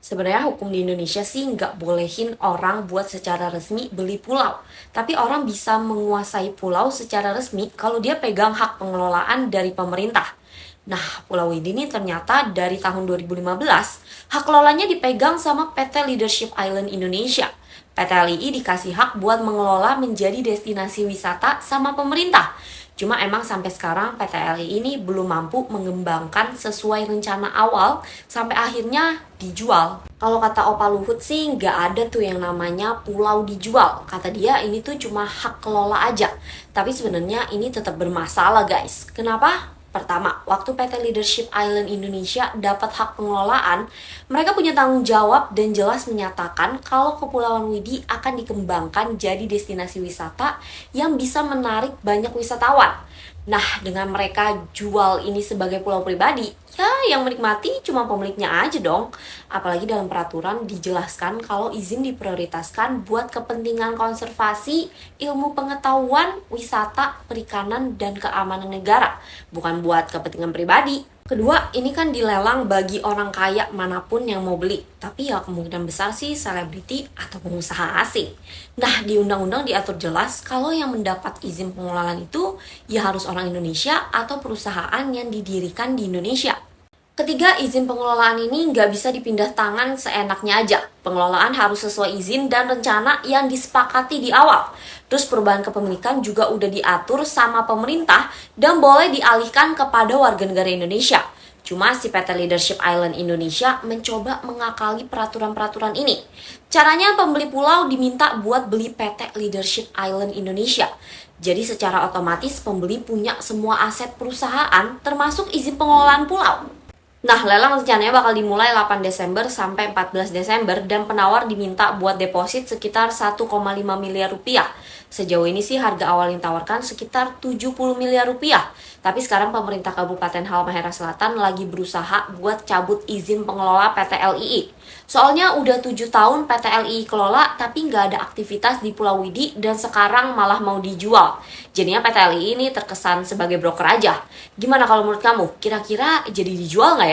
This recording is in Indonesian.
Sebenarnya hukum di Indonesia sih nggak bolehin orang buat secara resmi beli pulau. Tapi orang bisa menguasai pulau secara resmi kalau dia pegang hak pengelolaan dari pemerintah. Nah, Pulau ini ternyata dari tahun 2015, hak kelolanya dipegang sama PT Leadership Island Indonesia. PT LII dikasih hak buat mengelola menjadi destinasi wisata sama pemerintah. Cuma emang sampai sekarang PT LII ini belum mampu mengembangkan sesuai rencana awal sampai akhirnya dijual. Kalau kata Opa Luhut sih nggak ada tuh yang namanya pulau dijual. Kata dia ini tuh cuma hak kelola aja. Tapi sebenarnya ini tetap bermasalah guys. Kenapa? Pertama, waktu PT Leadership Island Indonesia dapat hak pengelolaan, mereka punya tanggung jawab dan jelas menyatakan kalau Kepulauan Widi akan dikembangkan jadi destinasi wisata yang bisa menarik banyak wisatawan. Nah, dengan mereka jual ini sebagai pulau pribadi, ya yang menikmati cuma pemiliknya aja dong. Apalagi dalam peraturan dijelaskan kalau izin diprioritaskan buat kepentingan konservasi, ilmu pengetahuan, wisata, perikanan, dan keamanan negara, bukan buat kepentingan pribadi. Kedua, ini kan dilelang bagi orang kaya manapun yang mau beli. Tapi ya kemungkinan besar sih selebriti atau pengusaha asing. Nah, di undang-undang diatur jelas kalau yang mendapat izin pengelolaan itu ya harus orang Indonesia atau perusahaan yang didirikan di Indonesia. Ketiga, izin pengelolaan ini nggak bisa dipindah tangan seenaknya aja. Pengelolaan harus sesuai izin dan rencana yang disepakati di awal. Terus perubahan kepemilikan juga udah diatur sama pemerintah dan boleh dialihkan kepada warga negara Indonesia. Cuma si PT Leadership Island Indonesia mencoba mengakali peraturan-peraturan ini. Caranya pembeli pulau diminta buat beli PT Leadership Island Indonesia. Jadi secara otomatis pembeli punya semua aset perusahaan termasuk izin pengelolaan pulau. Nah, lelang rencananya bakal dimulai 8 Desember sampai 14 Desember dan penawar diminta buat deposit sekitar 1,5 miliar rupiah. Sejauh ini sih harga awal yang ditawarkan sekitar 70 miliar rupiah. Tapi sekarang pemerintah Kabupaten Halmahera Selatan lagi berusaha buat cabut izin pengelola PT LII. Soalnya udah 7 tahun PT LII kelola tapi nggak ada aktivitas di Pulau Widi dan sekarang malah mau dijual. Jadinya PT LII ini terkesan sebagai broker aja. Gimana kalau menurut kamu? Kira-kira jadi dijual nggak ya?